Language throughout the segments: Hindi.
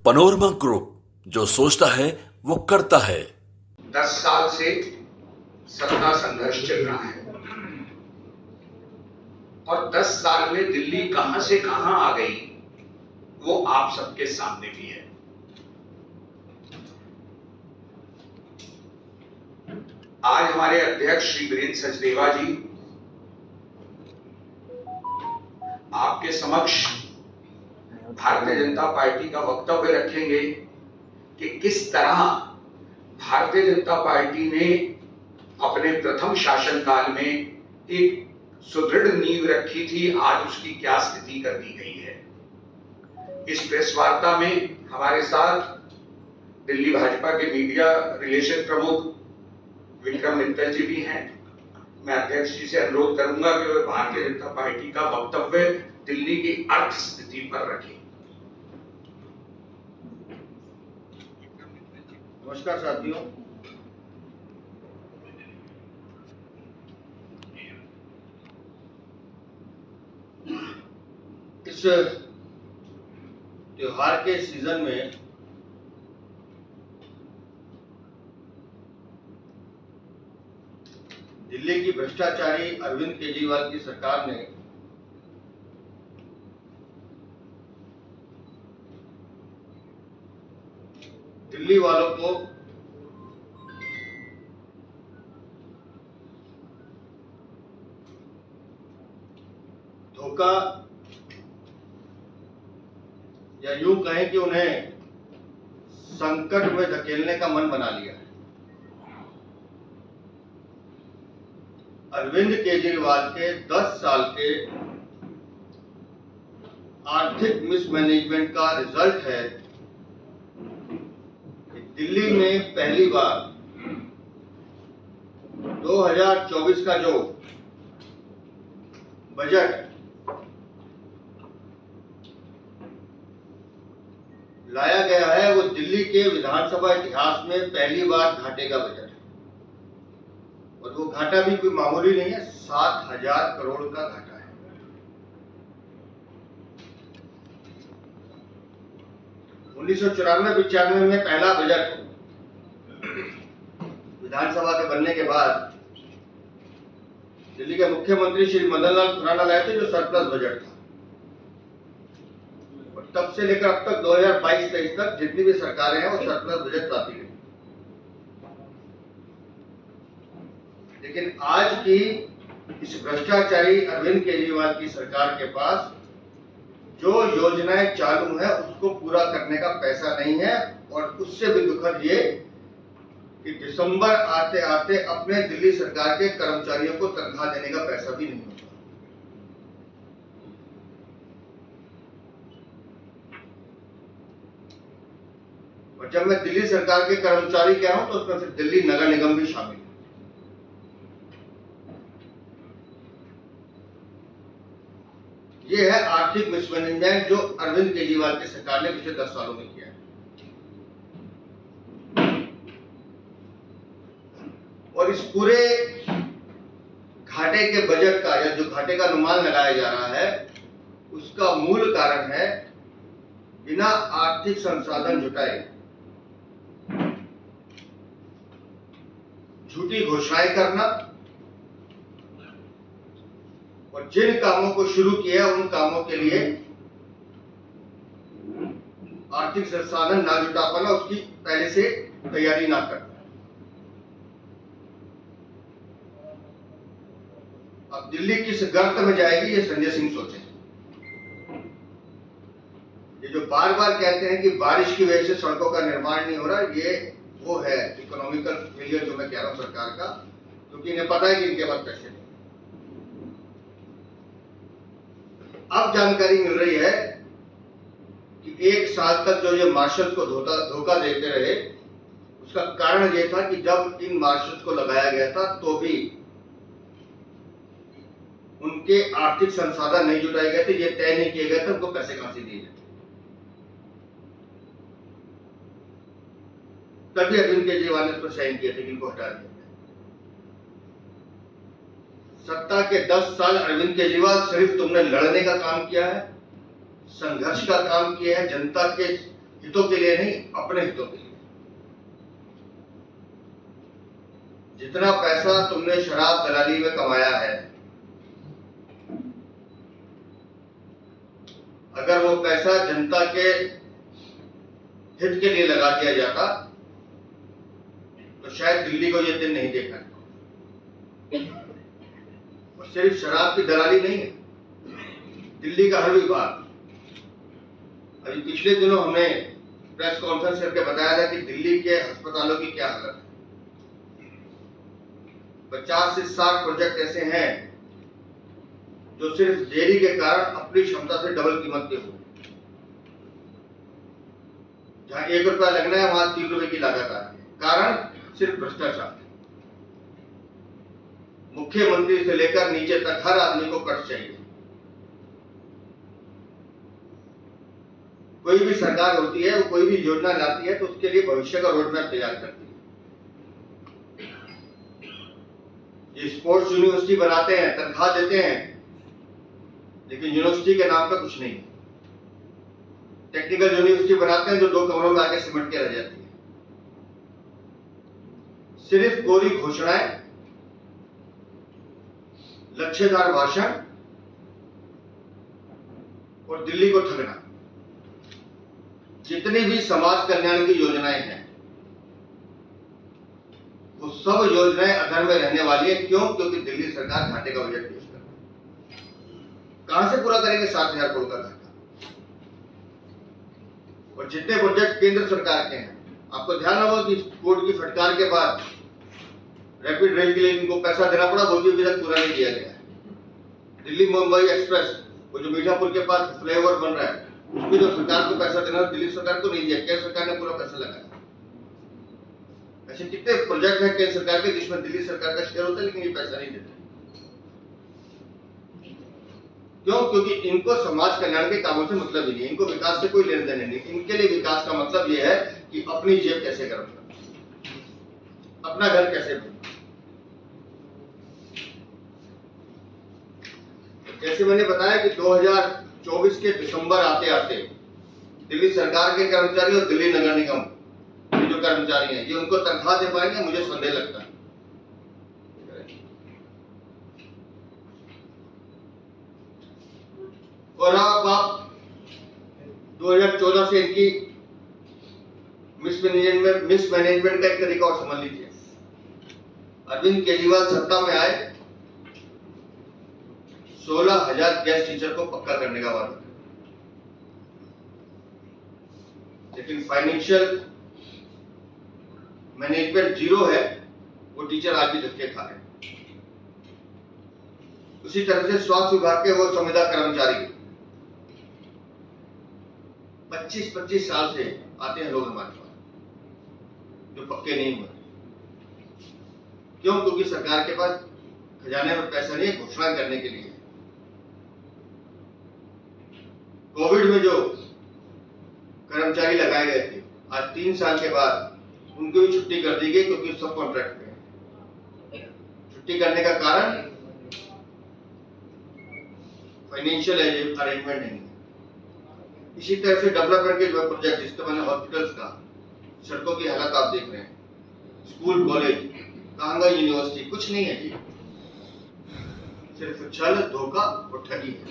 पनोरमा ग्रुप, जो सोचता है वो करता है। 10 साल से सत्ता संघर्ष चल रहा है और 10 साल में दिल्ली कहां से कहां आ गई वो आप सबके सामने भी है। आज हमारे अध्यक्ष श्री वीरेंद्र सचदेवा जी आपके समक्ष भारतीय जनता पार्टी का वक्तव्य रखेंगे कि किस तरह भारतीय जनता पार्टी ने अपने प्रथम शासनकाल में एक सुदृढ़ नींव रखी थी, आज उसकी क्या स्थिति कर दी गई है। इस प्रेस वार्ता में हमारे साथ दिल्ली भाजपा के मीडिया रिलेशन प्रमुख विक्रम मित्तल जी भी हैं। मैं अध्यक्ष जी से अनुरोध करूंगा कि वे भारतीय जनता पार्टी का वक्तव्य दिल्ली की अर्थ स्थिति पर रखें। नमस्कार साथियों, इस त्योहार के सीजन में दिल्ली की भ्रष्टाचारी अरविंद केजरीवाल की सरकार ने दिल्ली वालों को धोखा या यूं कहें कि उन्हें संकट में धकेलने का मन बना लिया है। अरविंद केजरीवाल के 10 साल के आर्थिक मिसमैनेजमेंट का रिजल्ट है कि दिल्ली में पहली बार 2024 का जो बजट लाया गया है वो दिल्ली के विधानसभा इतिहास में पहली बार घाटे का बजट है। और वो घाटा भी कोई मामूली नहीं है, 7,000 करोड़ का घाटा है। उन्नीस सौ 94-95 में पहला बजट विधानसभा के बनने के बाद दिल्ली के मुख्यमंत्री श्री मदन लाल खुराना लाए थे, जो सरप्लस बजट था। और तब से लेकर अब तक 2022-23 तक जितनी भी सरकारें हैं वो सरप्लस बजट लाती गई। लेकिन आज की इस भ्रष्टाचारी अरविंद केजरीवाल की सरकार के पास जो योजनाएं चालू है उसको पूरा करने का पैसा नहीं है। और उससे भी दुखद ये कि दिसंबर आते आते अपने दिल्ली सरकार के कर्मचारियों को तनख्वाह देने का पैसा भी नहीं होता। और जब मैं दिल्ली सरकार के कर्मचारी कह रहा हूं तो उसमें फिर दिल्ली नगर निगम भी शामिल है। ये है आर्थिक मिसमैनेजमेंट जो अरविंद केजरीवाल की सरकार ने पिछले 10 सालों में किया है। और इस पूरे घाटे के बजट का या जो घाटे का अनुमान लगाया जा रहा है उसका मूल कारण है बिना आर्थिक संसाधन जुटाए झूठी घोषणाएं करना और जिन कामों को शुरू किया उन कामों के लिए आर्थिक संसाधन ना जुटा पाना, उसकी पहले से तैयारी ना करना। अब दिल्ली किस गर्त में जाएगी ये संजय सिंह सोचे। ये जो बार बार कहते हैं कि बारिश की वजह से सड़कों का निर्माण नहीं हो रहा, ये वो है इकोनॉमिकल फेलियर जो मैं कह रहा हूं सरकार का, क्योंकि इन्हें पता है कि इनके पास पैसे नहीं। अब जानकारी मिल रही है कि 1 साल तक जो ये मार्शल को धोखा देते रहे उसका कारण ये था कि जब इन मार्शल को लगाया गया था तो भी उनके आर्थिक संसाधन नहीं जुटाए गए थे, ये तय नहीं किए गए थे उनको पैसे कहां से दिए जाते। तभी अरविंद केजरीवाल ने उसको साइन किए थे कि इनको हटा दिया। सत्ता के 10 साल अरविंद केजरीवाल सिर्फ तुमने लड़ने का काम किया है, संघर्ष का काम किया है, जनता के हितों के लिए नहीं, अपने हितों के लिए। जितना पैसा तुमने शराब दलाली में कमाया है, अगर वो पैसा जनता के हित के लिए लगा दिया जाता तो शायद दिल्ली को ये दिन नहीं देखना। और सिर्फ शराब की दलाली नहीं है, दिल्ली का हर विभाग। अभी पिछले दिनों हमने प्रेस कॉन्फ्रेंस करके बताया था कि दिल्ली के अस्पतालों की क्या हालत है। 50 से 60 प्रोजेक्ट ऐसे हैं जो सिर्फ देरी के कारण अपनी क्षमता से डबल कीमत के हो। जहां 1 रुपया लगना है वहां 3 रुपए की लागत आ रही है। कारण सिर्फ भ्रष्टाचार। मुख्यमंत्री से लेकर नीचे तक हर आदमी को कष्ट चाहिए। कोई भी सरकार होती है, वो कोई भी योजना लाती है तो उसके लिए भविष्य का रोड मैप तैयार करती है। ये स्पोर्ट्स यूनिवर्सिटी बनाते हैं, तनख्वाह देते हैं, लेकिन यूनिवर्सिटी के नाम पर कुछ नहीं। टेक्निकल यूनिवर्सिटी बनाते हैं जो 2 कमरों में आके सिमट के रह जाती है। सिर्फ कोरी घोषणाएं, लक्ष्यदार भाषण और दिल्ली को ठगना। जितनी भी समाज कल्याण की योजनाएं हैं वो सब योजनाएं अधर में रहने वाली है। क्यों? क्योंकि दिल्ली सरकार घाटे का बजट पेश कर रही है। कहां से पूरा करेंगे 7,000 करोड़ का घाटा? और जितने प्रोजेक्ट केंद्र सरकार के हैं, आपको ध्यान होगा कि कोर्ट की फटकार के बाद रैपिड रेल के लिए इनको पैसा देना पड़ा, वो भी अभी तक पूरा नहीं किया गया है। दिल्ली मुंबई एक्सप्रेस, वो जो मीठापुर के पास फ्लाईओवर बन रहा है, उसमें जो सरकार को पैसा देना, दिल्ली सरकार को नहीं दिया, केंद्र सरकार ने पूरा पैसा लगाया। ऐसे कितने प्रोजेक्ट हैं केंद्र सरकार के जिसमें दिल्ली सरकार का शेयर होता है, लेकिन ये पैसा नहीं देते। क्यों? क्योंकि इनको समाज कल्याण के कामों से मतलब ही नहीं, इनको विकास से कोई लेन देन नहीं। इनके लिए विकास का मतलब ये है कि अपनी जेब कैसे गर्म करना, अपना घर कैसे बनना। जैसे मैंने बताया कि 2024 के दिसंबर आते आते दिल्ली सरकार के कर्मचारी और दिल्ली नगर निगम के जो कर्मचारी हैं, ये उनको तनख्वाह दे पाएंगे, मुझे संदेह लगता है। और अब आप 2014 से इनकी मिसमैनेजमेंट का एक तरीका और समझ लीजिए। अरविंद केजरीवाल सत्ता में आए, 16,000 गेस्ट टीचर को पक्का करने का वादा, लेकिन फाइनेंशियल मैनेजमेंट जीरो है। वो टीचर आज भी धक्के खा रहे हैं। उसी तरह से स्वास्थ्य विभाग के वो संविदा कर्मचारी 25-25 साल से आते हैं लोग हमारे पास, जो पक्के नहीं हुए। क्यों? क्योंकि सरकार के पास खजाने में पैसा नहीं है घोषणा करने के लिए। कोविड में जो कर्मचारी लगाए गए थे, आज 3 साल के बाद उनको भी छुट्टी कर दी गई, क्योंकि सब कॉन्ट्रैक्ट में। छुट्टी करने का कारण फाइनेंशियल अरेंजमेंट नहीं है। इसी तरह से डेवलपमेंट के जो प्रोजेक्ट, जिसके मैंने हॉस्पिटल्स का, सड़कों की हालत आप देख रहे हैं, स्कूल कॉलेज, कहांगा यूनिवर्सिटी, कुछ नहीं है जी, सिर्फ छल, धोखा और ठगी है।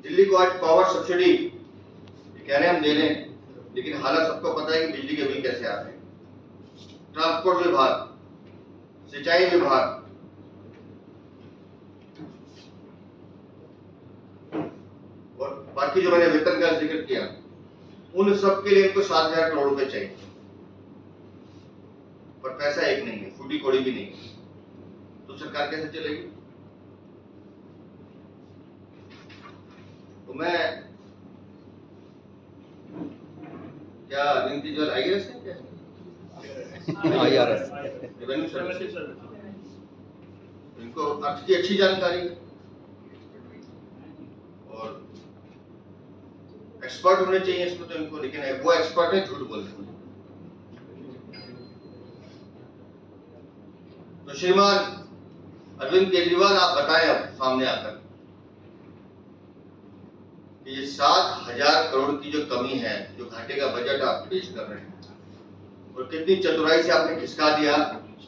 दिल्ली को आज पावर सब्सिडी कह रहे हैं हम दे रहे हैं, लेकिन हालत सबको पता है कि बिजली के बिल कैसे आते हैं। ट्रांसपोर्ट विभाग, सिंचाई विभाग, और बाकी जो मैंने वेतन का जिक्र किया, उन सब के लिए इनको 7,000 करोड़ रुपए चाहिए, पर पैसा एक नहीं है, फूटी कौड़ी भी नहीं है। तो सरकार कैसे चलेगी? तो मैं क्या अरविंद केजरीवाल IRS है क्या? रेवेन्यू सर्विस, इनको अर्थ की अच्छी जानकारी है और एक्सपर्ट होने चाहिए इसमें तो इनको, लेकिन वो एक्सपर्ट है झूठ बोलने में। तो श्रीमान अरविंद केजरीवाल, आप बताएं अब सामने आकर कि ये 7,000 करोड़ की जो कमी है, जो घाटे का बजट आप पेश कर रहे हैं, और कितनी चतुराई से आपने खिसका दिया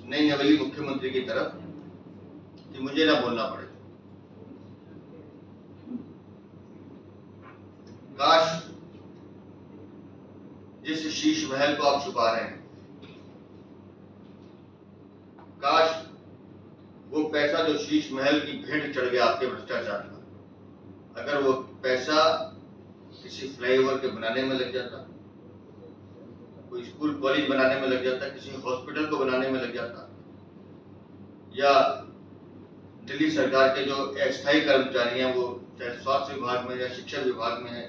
नई नवेली मुख्यमंत्री की तरफ कि मुझे ना बोलना पड़े। काश जिस शीश महल को आप छुपा रहे हैं, काश वो पैसा जो शीश महल की भेंट चढ़ गया आपके भ्रष्टाचार का, अगर वो पैसा किसी फ्लाईओवर के बनाने में लग जाता, कोई स्कूल कॉलेज बनाने में लग जाता, किसी हॉस्पिटल को बनाने में लग जाता, या दिल्ली सरकार के जो अस्थायी कर्मचारी हैं, वो चाहे स्वास्थ्य विभाग में या शिक्षा विभाग में है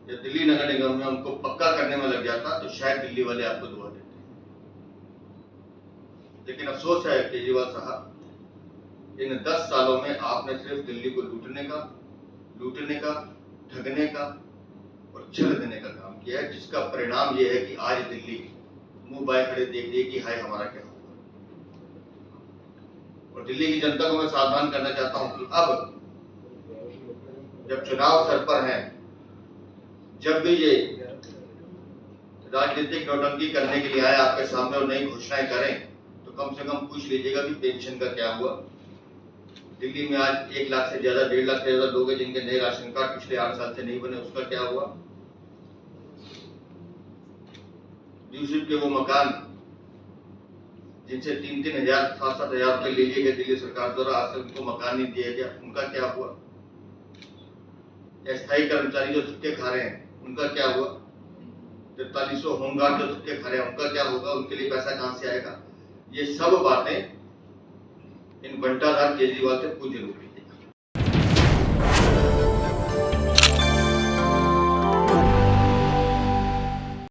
या दिल्ली नगर निगम में, उनको पक्का करने में लग जाता, तो शायद दिल्ली वाले आपको दुआ देते। लेकिन अफसोस है केजरीवाल साहब, इन 10 सालों में आपने सिर्फ दिल्ली को लूटने का, ठगने का और छल देने का काम किया है, जिसका परिणाम यह है कि आज दिल्ली मुंह बाएं खड़े देख रही है कि हाय हमारा क्या होगा। और दिल्ली की जनता को मैं सावधान करना चाहता हूं कि अब जब चुनाव सर पर हैं, जब भी ये राजनीतिक नौटंकी करने के लिए आए आपके सामने और नई घोषणाएं करें, तो कम से कम पूछ लीजिएगा कि पेंशन का क्या हुआ। दिल्ली में आज 1 लाख से ज्यादा, 1.5 लाख से ज्यादा लोग हैं जिनके नए राशन कार्ड पिछले 8 साल से नहीं बने, उसका क्या हुआ। यूसुफ के वो मकान जिनसे 3-3 हजार 7-7 हजार रुपए ले लिए गए दिल्ली सरकार द्वारा, आज तक उनको मकान नहीं दिया गया, उनका क्या हुआ। अस्थायी कर्मचारी जो धक्के खा रहे हैं, उनका क्या हुआ। 4300 होमगार्ड जो धक्के खा रहे हैं, उनका क्या होगा, उनके लिए पैसा कहां से आएगा। ये सब बातें इन बंटाधार केजरीवाल से पूछ जरूरी है।